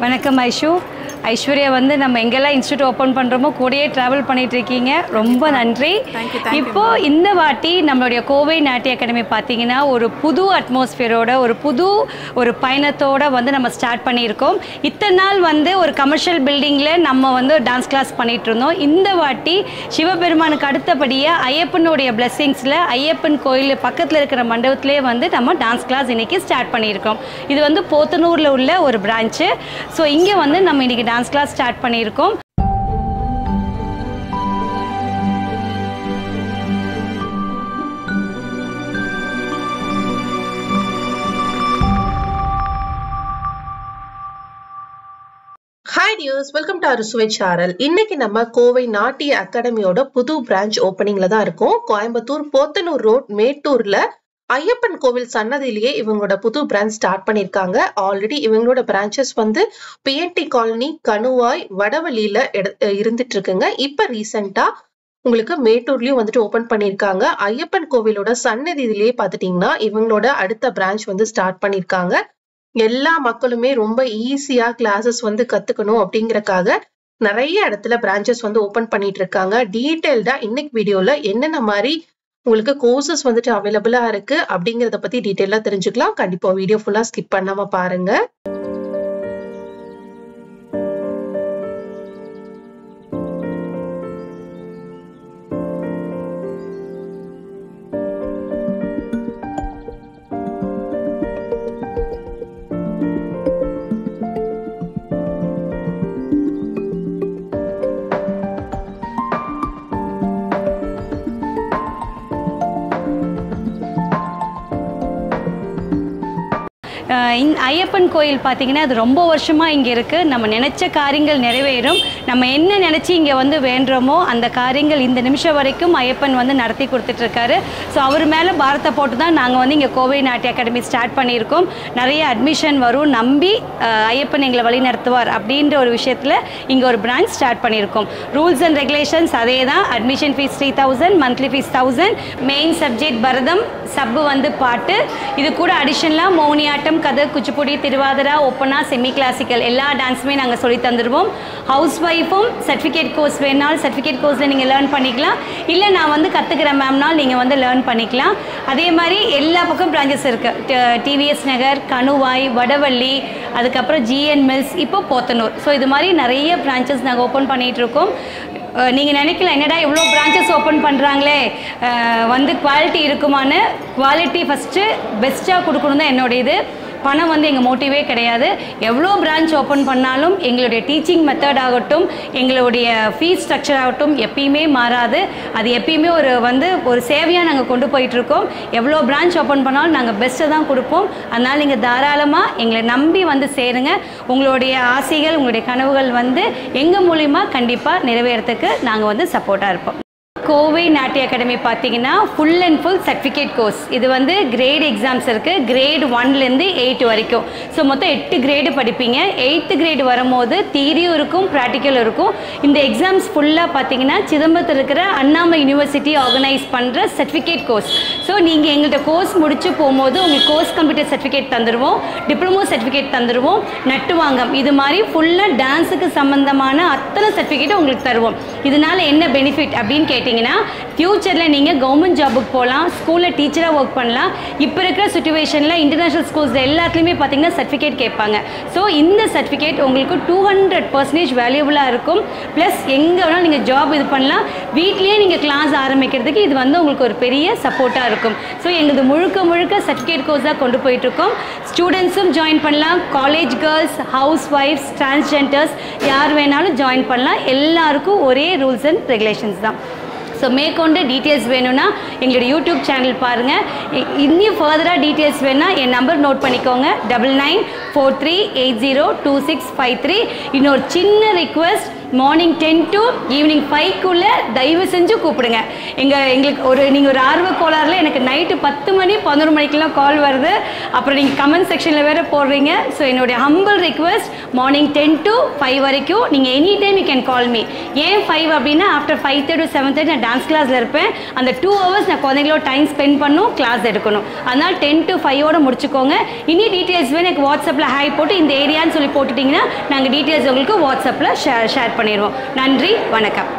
வணக்கம் ஐஷு. ஐஸ்வர்யா வந்து நம்ம எங்கெல்லாம் இன்ஸ்டியூட் ஓப்பன் பண்ணுறோமோ கூடயே ட்ராவல் பண்ணிகிட்ருக்கீங்க. ரொம்ப நன்றி. இப்போது இந்த வாட்டி நம்மளுடைய கோவை நாட்டிய அகாடமி பார்த்திங்கன்னா ஒரு புது அட்மாஸ்பியரோட ஒரு பயணத்தோடு வந்து நம்ம ஸ்டார்ட் பண்ணியிருக்கோம். இத்தனை நாள் வந்து ஒரு கமர்ஷியல் பில்டிங்கில் நம்ம வந்து டான்ஸ் கிளாஸ் பண்ணிகிட்டு இருந்தோம். இந்த வாட்டி சிவபெருமானுக்கு அடுத்தபடியாக ஐயப்பனுடைய பிளெஸ்ஸிங்ஸில் ஐயப்பன் கோயில் பக்கத்தில் இருக்கிற மண்டபத்திலே வந்து நம்ம டான்ஸ் கிளாஸ் இன்றைக்கி ஸ்டார்ட் பண்ணியிருக்கோம். இது வந்து போத்தனூரில் உள்ள ஒரு பிரான்ச்சு. ஸோ இங்கே வந்து நம்ம இன்றைக்கி டான்ஸ் கிளாஸ் ஸ்டார்ட் பண்ணியிருக்கோம். Hi dears, welcome to our Suவை சேனல். இன்னைக்கு நம்ம கோவை நாட்டிய அகாடமியோட புது பிரான்ச் ஓப்பனிங்ல தான் இருக்கோம். கோயம்புத்தூர் போத்தனூர் ரோட் மேட்டூர்ல ஐயப்பன் கோவில் சன்னதியிலேயே இவங்களோட புது பிரான்ச் ஸ்டார்ட் பண்ணிருக்காங்க. ஆல்ரெடி இவங்களோட பிரான்ச்சஸ் வந்து பிஎன்டி காலனி, கணுவாய், வடவழியில இருந்துட்டு இருக்குங்க. இப்ப ரீசெண்டா உங்களுக்கு மேட்டூர்லயும் வந்துட்டு ஓபன் பண்ணிருக்காங்க. ஐயப்பன் கோவிலோட சன்னதியிலேயே பாத்துட்டீங்கன்னா இவங்களோட அடுத்த பிரான்ச் வந்து ஸ்டார்ட் பண்ணிருக்காங்க. எல்லா மக்களுமே ரொம்ப ஈஸியா கிளாஸஸ் வந்து கத்துக்கணும் அப்படிங்கறக்காக நிறைய இடத்துல பிரான்ச்சஸ் வந்து ஓபன் பண்ணிட்டு இருக்காங்க. டீடைல்டா இன்னைக்கு வீடியோல என்னென்ன மாதிரி உங்களுக்கு கோர்சஸ் வந்துட்டு அவைலபிளா இருக்கு அப்படிங்கறத பத்தி டீடைலா தெரிஞ்சுக்கலாம். கண்டிப்பா வீடியோ ஃபுல்லா ஸ்கிப் பண்ணாம பாருங்க. ஐயப்பன் கோயில் பார்த்திங்கன்னா அது ரொம்ப வருஷமாக இங்கே இருக்குது. நம்ம நினச்ச காரியங்கள் நிறைவேறும். நம்ம என்ன நினச்சி இங்கே வந்து வேண்டுறோமோ அந்த காரியங்கள் இந்த நிமிஷம் வரைக்கும் ஐயப்பன் வந்து நடத்தி கொடுத்துட்ருக்காரு. ஸோ அவர் மேலே பாரத்தை போட்டு தான் நாங்கள் வந்து இங்கே கோவை நாட்டிய அகாடமி ஸ்டார்ட் பண்ணியிருக்கோம். நிறைய அட்மிஷன் வரும், நம்பி ஐயப்பன் எங்களை வழி நடத்துவார் அப்படின்ற ஒரு விஷயத்தில் இங்கே ஒரு பிரான்ச் ஸ்டார்ட் பண்ணியிருக்கோம். ரூல்ஸ் அண்ட் ரெகுலேஷன்ஸ் அதே தான். Admission fees 3000, monthly fees 1000. Main subject Bharatam, sub வந்து பாட்டு. இது கூட அடிஷனலாக மௌனியாட்டம், கதை, குச்சிப்புடி, திருவாதிரா, ஒப்பனா, செமி கிளாசிக்கல் எல்லா டான்ஸுமே நாங்கள் சொல்லி தந்துடுவோம். ஹவுஸ் ஒய்ஃபும் சர்டிஃபிகேட் கோர்ஸ் வேணாலும் சர்டிஃபிகேட் கோர்ஸில் நீங்கள் லேர்ன் பண்ணிக்கலாம். இல்லை நான் வந்து கற்றுக்கிறேன் மேம்னால் நீங்கள் வந்து லேர்ன் பண்ணிக்கலாம். அதே மாதிரி எல்லா பக்கம் பிரான்ச்சஸ் இருக்குது. டிவிஎஸ் நகர், கணுவாய், வடவள்ளி, அதுக்கப்புறம் ஜிஎன் மில்ஸ், இப்போ போத்தனூர். ஸோ இது மாதிரி நிறைய பிரான்ச்சஸ் நாங்கள் ஓப்பன் பண்ணிகிட்ருக்கோம். நீங்கள் நினைக்கல என்னடா இவ்வளோ பிரான்ச்சஸ் ஓப்பன் பண்ணுறாங்களே வந்து குவாலிட்டி இருக்குமான்னு. குவாலிட்டி ஃபஸ்ட்டு பெஸ்ட்டாக கொடுக்கணும் தான் என்னோட இது. பணம் வந்து எங்கள் மோட்டிவே கிடையாது. எவ்வளோ பிரான்ச் ஓப்பன் பண்ணாலும் எங்களுடைய டீச்சிங் மெத்தட் ஆகட்டும், எங்களுடைய ஃபீஸ் ஸ்ட்ரக்சர் ஆகட்டும் எப்பயுமே மாறாது. அது எப்பயுமே ஒரு சேவையாக நாங்கள் கொண்டு போயிட்டுருக்கோம். எவ்வளோ பிரான்ச் ஓப்பன் பண்ணாலும் நாங்கள் பெஸ்ட்டை தான் கொடுப்போம். அதனால் நீங்கள் தாராளமாக எங்களை நம்பி வந்து சேருங்க. உங்களுடைய ஆசைகள், உங்களுடைய கனவுகள் வந்து எங்கள் மூலிமா கண்டிப்பாக நிறைவேறத்துக்கு நாங்கள் வந்து சப்போர்ட்டாக இருப்போம். கோவை நாட்டிய அகாடமி பார்த்தீங்கன்னா full and full certificate course. இது வந்து கிரேட் எக்ஸாம்ஸ் இருக்குது. கிரேட் 1லேருந்து 8 வரைக்கும். ஸோ மொத்தம் 8 கிரேடு படிப்பீங்க. 8th கிரேடு வரும்போது தியரியும் இருக்கும், ப்ராக்டிக்கலும் இருக்கும். இந்த எக்ஸாம்ஸ் ஃபுல்லாக பார்த்தீங்கன்னா சிதம்பரத்தில் இருக்கிற அண்ணாமலை யூனிவர்சிட்டி ஆர்கனைஸ் பண்ணுற சர்டிஃபிகேட் கோர்ஸ். ஸோ நீங்கள் எங்கள்கிட்ட கோர்ஸ் முடிச்சு போகும்போது உங்களுக்கு கோர்ஸ் கம்ப்யூட்டர் சர்டிஃபிகேட் தந்துடுவோம், டிப்ளமோ சர்டிஃபிகேட் தந்துடுவோம், நட்டுவாங்கம், இது மாதிரி ஃபுல்லாக டான்ஸுக்கு சம்மந்தமான அத்தனை சர்டிஃபிகேட்டும் உங்களுக்கு தருவோம். இதனால் என்ன பெனிஃபிட் அப்படின்னு கேட்டிங்கன்னா ஃபியூச்சரில் நீங்கள் கவர்மெண்ட் ஜாபுக்கு போகலாம், ஸ்கூலில் டீச்சராக ஒர்க் பண்ணலாம். இப்போ இருக்கிற சுச்சுவேஷனில் இன்டர்நேஷ்னல் ஸ்கூல்ஸ் எல்லாத்துலேயுமே பார்த்தீங்கன்னா சர்டிஃபிகேட் கேட்பாங்க. ஸோ இந்த சர்டிஃபிகேட் உங்களுக்கு 200% வேல்யூபுளாக இருக்கும். ப்ளஸ் எங்கே வேணாலும் நீங்கள் ஜாப் இது பண்ணலாம். வீட்லேயே நீங்கள் கிளாஸ் ஆரம்பிக்கிறதுக்கு இது வந்து உங்களுக்கு ஒரு பெரிய சப்போர்ட்டாக இருக்கும். ஸோ எங்களுக்கு முழுக்க சர்டிஃபிகேட் கோர்ஸாக கொண்டு போயிட்டுருக்கோம். ஸ்டூடெண்ட்ஸும் ஜாயின் பண்ணலாம். காலேஜ் கேர்ள்ஸ், ஹவுஸ் ஒய்ஃப்ஸ், டிரான்ஸ்ஜெண்டர்ஸ் யார் வேணாலும் ஜாயின் பண்ணலாம். எல்லாருக்கும் ஒரே ரூல்ஸ் அண்ட் ரெகுலேஷன்ஸ் தான். ஸோ மேற்கொண்டு டீட்டெயில்ஸ் வேணும்னா எங்களோட யூடியூப் சேனல் பாருங்கள். இன்னும் ஃபர்தராக டீட்டெயில்ஸ் வேணால் என் நம்பர் நோட் பண்ணிக்கோங்க, 9943802653. இன்னொரு சின்ன ரிக்வெஸ்ட், மார்னிங் 10 to ஈவினிங் 5க்குள்ளே தயவு செஞ்சு கூப்பிடுங்க. எங்களுக்கு நீங்கள் ஒரு ஆர்வ கோளாறுல எனக்கு நைட்டு 10 மணி 11 மணிக்கெல்லாம் கால் வருது. அப்புறம் நீங்கள் கமெண்ட் செக்ஷனில் வேறு போடுறீங்க. ஸோ என்னுடைய ஹம்பிள் ரிக்வெஸ்ட், மார்னிங் 10 to 5 வரைக்கும் நீங்கள் any time you can call me. ஏன் 5 அப்படின்னா ஆஃப்டர் 5:30 to 7:30 நான் டான்ஸ் கிளாஸில் இருப்பேன். அந்த 2 hours நான் குழந்தைங்களோட டைம் ஸ்பெண்ட் பண்ணும், கிளாஸ் எடுக்கணும். அதனால் 10 to 5ஓட முடிச்சுக்கோங்க. இனி டீட்டெயில்ஸ் வேணும் எனக்கு வாட்ஸ்அப்பில் ஹாய் போட்டு இந்த ஏரியான்னு சொல்லி போட்டுட்டிங்கன்னா நாங்கள் டீட்டெயில்ஸ் உங்களுக்கு வாட்ஸ்அப்பில் ஷேர் பண்ணிடுவோம். நன்றி, வணக்கம்.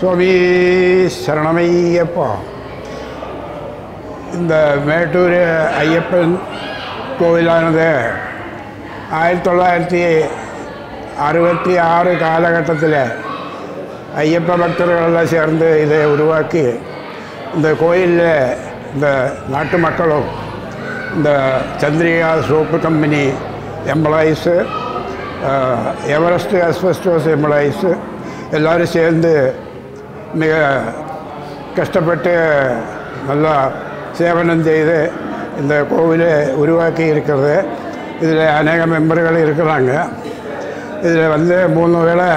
சுவாமி சரணமையப்பா. இந்த மேட்டூர் ஐயப்பன் கோவிலானது 1966 காலகட்டத்தில் ஐயப்ப பக்தர்களெல்லாம் சேர்ந்து இதை உருவாக்கி இந்த கோயிலில் இந்த நாட்டு மக்களும் இந்த Chandrika soap company employees, Everest asbestos employees எல்லோரும் சேர்ந்து மிக கஷ்டப்பட்டு நல்லா சேவனம் செய்து இந்த கோவிலை உருவாக்கி இருக்கிறது. இதில் அநேக மெம்பர்கள் இருக்கிறாங்க. இதில் 3 வேளை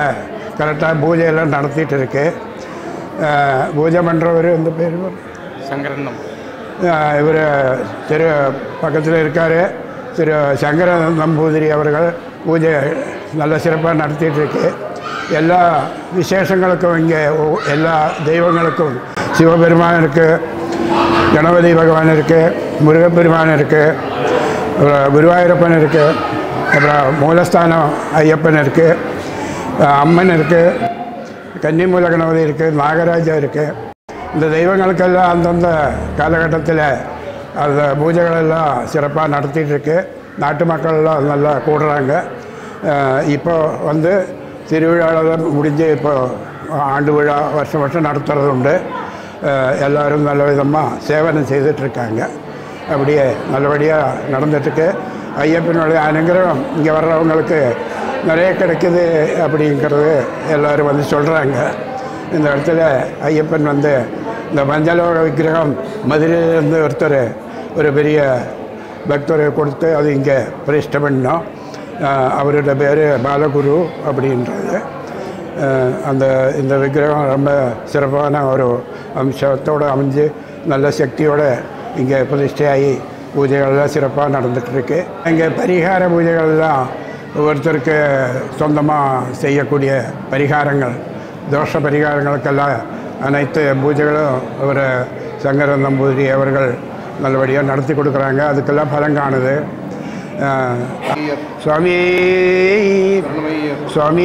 கரெக்டாக பூஜையெல்லாம் நடத்திட்டு இருக்கு. பூஜை பண்ணுறவர் இந்த பேர் சங்கரன். இவர் திரு பக்கத்தில் இருக்கார், திரு சங்கர நம்பூதிரி அவர்கள் பூஜை நல்ல சிறப்பாக நடத்திட்டுருக்கு. எல்லா விசேஷங்களுக்கும் இங்கே எல்லா தெய்வங்களுக்கும் சிவபெருமான் இருக்குது, கணபதி பகவான் இருக்குது, முருகப்பெருமான் இருக்குது, குருவாயூரப்பன் இருக்குது, அப்புறம் மூலஸ்தானம் ஐயப்பன் இருக்குது, அம்மன் இருக்குது, கன்னிமூல கணபதி இருக்குது, நாகராஜா இருக்குது. இந்த தெய்வங்களுக்கெல்லாம் அந்தந்த காலகட்டத்தில் அந்த பூஜைகளெல்லாம் சிறப்பாக நடத்திட்டுருக்கு. நாட்டு மக்களெல்லாம் நல்லா கூடுறாங்க. இப்போ திருவிழாவில் முடிஞ்சு இப்போ ஆண்டு விழா வருஷம் நடத்துறது உண்டு. எல்லோரும் நல்ல விதமாக சேவனம் செய்துட்ருக்காங்க. அப்படியே நல்லபடியாக நடந்துட்டுருக்கு. ஐயப்பனுடைய அனுகிரகம் இங்கே வர்றவங்களுக்கு நிறைய கிடைக்குது அப்படிங்கிறது எல்லோரும் சொல்கிறாங்க. இந்த இடத்துல ஐயப்பன் இந்த பஞ்சலோக விக்கிரகம் மதுரையிலேருந்து ஒருத்தர் ஒரு பெரிய பக்தர் கொடுத்து அது இங்கே பிரதிஷ்டை பண்ணோம். அவரோட பேர் பாலகுரு அப்படின்றது. இந்த விக்கிரகம் ரொம்ப சிறப்பான ஒரு அம்சத்தோடு அமைஞ்சு நல்ல சக்தியோடு இங்கே பிரதிஷ்டையாகி பூஜைகள்லாம் சிறப்பாக நடந்துகிட்ருக்கு. இங்கே பரிகார பூஜைகள்லாம் ஒவ்வொருத்தருக்கு சொந்தமாக செய்யக்கூடிய பரிகாரங்கள், தோஷ பரிகாரங்களுக்கெல்லாம் அனைத்து பூஜைகளும் ஒரு சங்கர நம்பூதிரி அவர்கள் நல்லபடியாக நடத்தி கொடுக்குறாங்க. அதுக்கெல்லாம் பலன் காணுது. சுவாமி சுவாமி